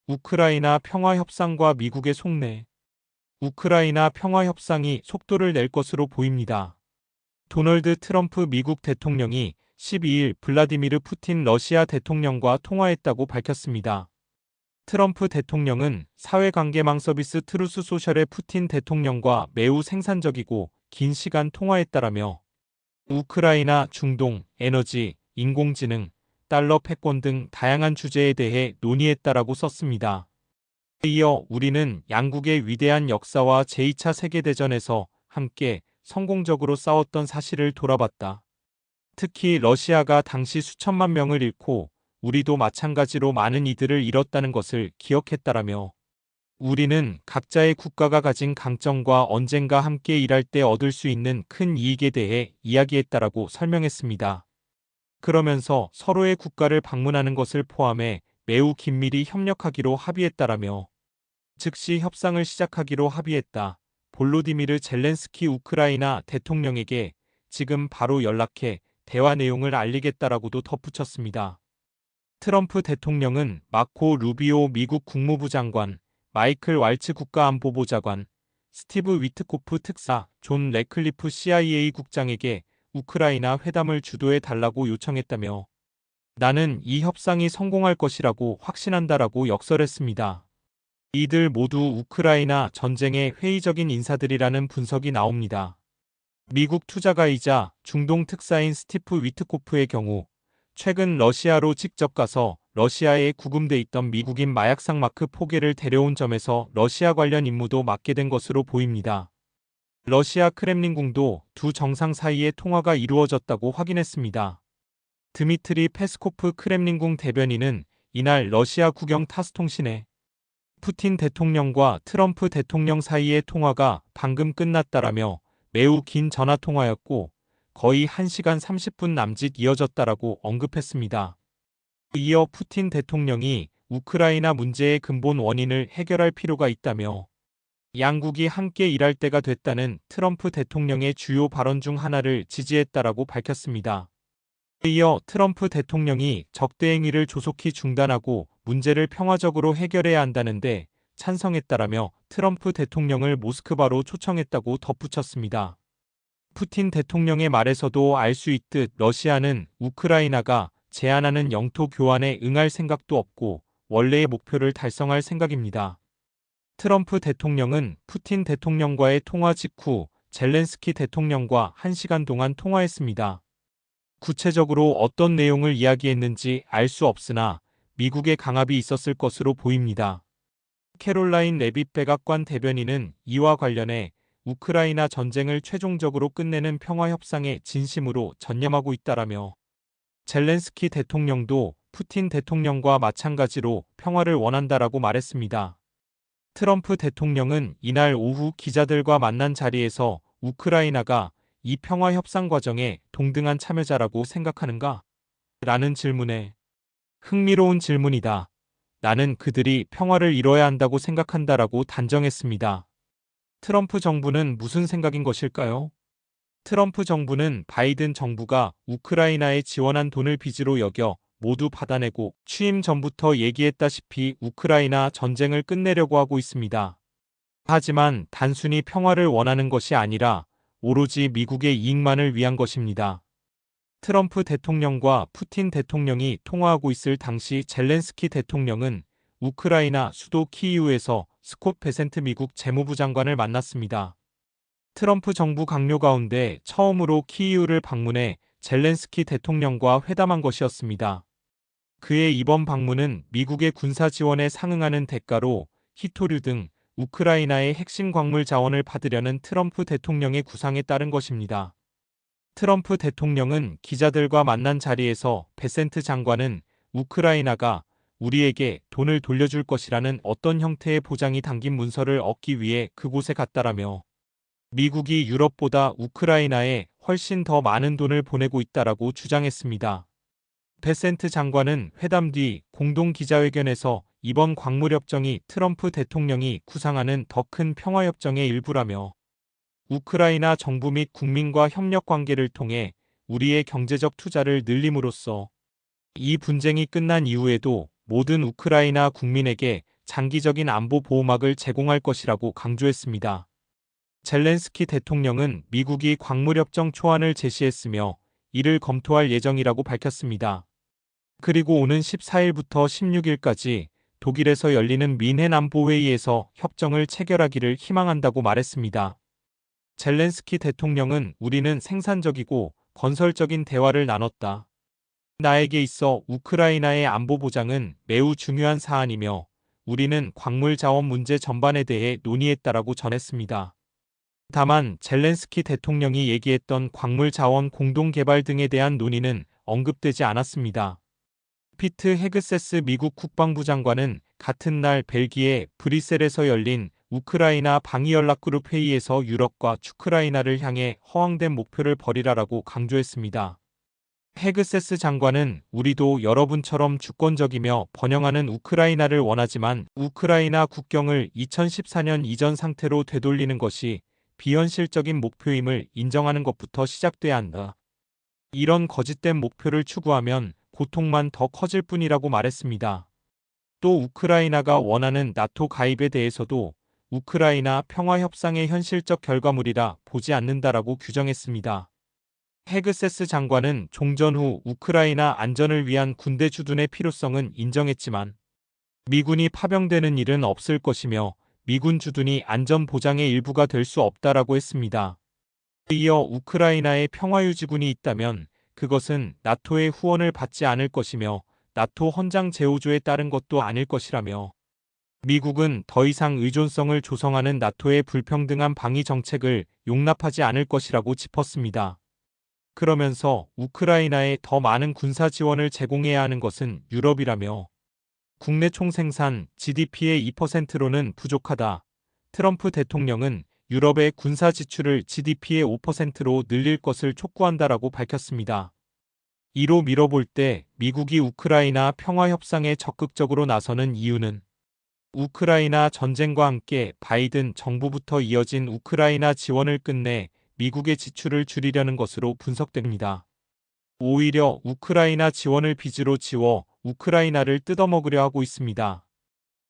우크라이나 평화협상과 미국의 속내. 우크라이나 평화협상이 속도를 낼 것으로 보입니다. 도널드 트럼프 미국 대통령이 12일 블라디미르 푸틴 러시아 대통령과 통화했다고 밝혔습니다. 트럼프 대통령은 사회관계망 서비스 트루스 소셜의 푸틴 대통령과 매우 생산적이고 긴 시간 통화했다라며 우크라이나, 중동, 에너지, 인공지능, 달러 패권 등 다양한 주제에 대해 논의했다라고 썼습니다. 이어 우리는 양국의 위대한 역사와 제2차 세계대전에서 함께 성공적으로 싸웠던 사실을 돌아봤다. 특히 러시아가 당시 수천만 명을 잃고 우리도 마찬가지로 많은 이들을 잃었다는 것을 기억했다라며 우리는 각자의 국가가 가진 강점과 언젠가 함께 일할 때 얻을 수 있는 큰 이익에 대해 이야기했다라고 설명했습니다. 그러면서 서로의 국가를 방문하는 것을 포함해 매우 긴밀히 협력하기로 합의했다라며 즉시 협상을 시작하기로 합의했다. 볼로디미르 젤렌스키 우크라이나 대통령에게 지금 바로 연락해 대화 내용을 알리겠다라고도 덧붙였습니다. 트럼프 대통령은 마코 루비오 미국 국무부 장관, 마이클 왈츠 국가안보보좌관, 스티브 위트코프 특사, 존 레클리프 CIA 국장에게 우크라이나 회담을 주도해 달라고 요청했다며 나는 이 협상이 성공할 것이라고 확신한다라고 역설했습니다. 이들 모두 우크라이나 전쟁의 회의적인 인사들이라는 분석이 나옵니다. 미국 투자가이자 중동 특사인 스티프 위트코프의 경우 최근 러시아로 직접 가서 러시아에 구금돼 있던 미국인 마약상 마크 포게를 데려온 점에서 러시아 관련 임무도 맡게 된 것으로 보입니다. 러시아 크렘린궁도 두 정상 사이의 통화가 이루어졌다고 확인했습니다. 드미트리 페스코프 크렘린궁 대변인은 이날 러시아 국영 타스통신에 푸틴 대통령과 트럼프 대통령 사이의 통화가 방금 끝났다라며 매우 긴 전화통화였고 거의 1시간 30분 남짓 이어졌다라고 언급했습니다. 이어 푸틴 대통령이 우크라이나 문제의 근본 원인을 해결할 필요가 있다며 양국이 함께 일할 때가 됐다는 트럼프 대통령의 주요 발언 중 하나를 지지했다라고 밝혔습니다. 이어 트럼프 대통령이 적대 행위를 조속히 중단하고 문제를 평화적으로 해결해야 한다는데 찬성했다라며 트럼프 대통령을 모스크바로 초청했다고 덧붙였습니다. 푸틴 대통령의 말에서도 알 수 있듯 러시아는 우크라이나가 제안하는 영토 교환에 응할 생각도 없고 원래의 목표를 달성할 생각입니다. 트럼프 대통령은 푸틴 대통령과의 통화 직후 젤렌스키 대통령과 1시간 동안 통화했습니다. 구체적으로 어떤 내용을 이야기했는지 알 수 없으나 미국의 강압이 있었을 것으로 보입니다. 캐롤라인 레빗 백악관 대변인은 이와 관련해 우크라이나 전쟁을 최종적으로 끝내는 평화협상에 진심으로 전념하고 있다라며 젤렌스키 대통령도 푸틴 대통령과 마찬가지로 평화를 원한다라고 말했습니다. 트럼프 대통령은 이날 오후 기자들과 만난 자리에서 우크라이나가 이 평화협상 과정에 동등한 참여자라고 생각하는가? 라는 질문에 흥미로운 질문이다. 나는 그들이 평화를 이뤄야 한다고 생각한다라고 단정했습니다. 트럼프 정부는 무슨 생각인 것일까요? 트럼프 정부는 바이든 정부가 우크라이나에 지원한 돈을 빚으로 여겨 모두 받아내고 취임 전부터 얘기했다시피 우크라이나 전쟁을 끝내려고 하고 있습니다. 하지만 단순히 평화를 원하는 것이 아니라 오로지 미국의 이익만을 위한 것입니다. 트럼프 대통령과 푸틴 대통령이 통화하고 있을 당시 젤렌스키 대통령은 우크라이나 수도 키이우에서 스콧 베센트 미국 재무부 장관을 만났습니다. 트럼프 정부 강요 가운데 처음으로 키이우를 방문해 젤렌스키 대통령과 회담한 것이었습니다. 그의 이번 방문은 미국의 군사 지원에 상응하는 대가로 히토류 등 우크라이나의 핵심 광물 자원을 받으려는 트럼프 대통령의 구상에 따른 것입니다. 트럼프 대통령은 기자들과 만난 자리에서 베센트 장관은 우크라이나가 우리에게 돈을 돌려줄 것이라는 어떤 형태의 보장이 담긴 문서를 얻기 위해 그곳에 갔다라며 미국이 유럽보다 우크라이나에 훨씬 더 많은 돈을 보내고 있다라고 주장했습니다. 베센트 장관은 회담 뒤 공동 기자회견에서 이번 광물협정이 트럼프 대통령이 구상하는 더 큰 평화협정의 일부라며 우크라이나 정부 및 국민과 협력 관계를 통해 우리의 경제적 투자를 늘림으로써 이 분쟁이 끝난 이후에도 모든 우크라이나 국민에게 장기적인 안보 보호막을 제공할 것이라고 강조했습니다. 젤렌스키 대통령은 미국이 광물협정 초안을 제시했으며 이를 검토할 예정이라고 밝혔습니다. 그리고 오는 14일부터 16일까지 독일에서 열리는 미넨 안보회의에서 협정을 체결하기를 희망한다고 말했습니다. 젤렌스키 대통령은 우리는 생산적이고 건설적인 대화를 나눴다. 나에게 있어 우크라이나의 안보 보장은 매우 중요한 사안이며 우리는 광물 자원 문제 전반에 대해 논의했다라고 전했습니다. 다만 젤렌스키 대통령이 얘기했던 광물 자원 공동 개발 등에 대한 논의는 언급되지 않았습니다. 피트 헤그세스 미국 국방부 장관은 같은 날 벨기에 브뤼셀에서 열린 우크라이나 방위연락그룹 회의에서 유럽과 우크라이나를 향해 허황된 목표를 버리라라고 강조했습니다. 헤그세스 장관은 우리도 여러분처럼 주권적이며 번영하는 우크라이나를 원하지만 우크라이나 국경을 2014년 이전 상태로 되돌리는 것이 비현실적인 목표임을 인정하는 것부터 시작돼야 한다. 이런 거짓된 목표를 추구하면 고통만 더 커질 뿐이라고 말했습니다. 또 우크라이나가 원하는 나토 가입에 대해서도 우크라이나 평화협상의 현실적 결과물이라 보지 않는다라고 규정했습니다. 헤그세스 장관은 종전 후 우크라이나 안전을 위한 군대 주둔의 필요성은 인정했지만 미군이 파병되는 일은 없을 것이며 미군 주둔이 안전 보장의 일부가 될 수 없다라고 했습니다. 이어 우크라이나에 평화유지군이 있다면 그것은 나토의 후원을 받지 않을 것이며 나토 헌장 제호조에 따른 것도 아닐 것이라며 미국은 더 이상 의존성을 조성하는 나토의 불평등한 방위 정책을 용납하지 않을 것이라고 짚었습니다. 그러면서 우크라이나에 더 많은 군사 지원을 제공해야 하는 것은 유럽이라며 국내 총생산 GDP의 2%로는 부족하다. 트럼프 대통령은 유럽의 군사 지출을 GDP의 5%로 늘릴 것을 촉구한다라고 밝혔습니다. 이로 밀어볼 때 미국이 우크라이나 평화협상에 적극적으로 나서는 이유는 우크라이나 전쟁과 함께 바이든 정부부터 이어진 우크라이나 지원을 끝내 미국의 지출을 줄이려는 것으로 분석됩니다. 오히려 우크라이나 지원을 빚으로 지워 우크라이나를 뜯어먹으려 하고 있습니다.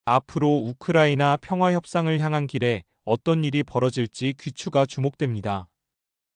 앞으로 우크라이나 평화협상을 향한 길에 어떤 일이 벌어질지 귀추가 주목됩니다.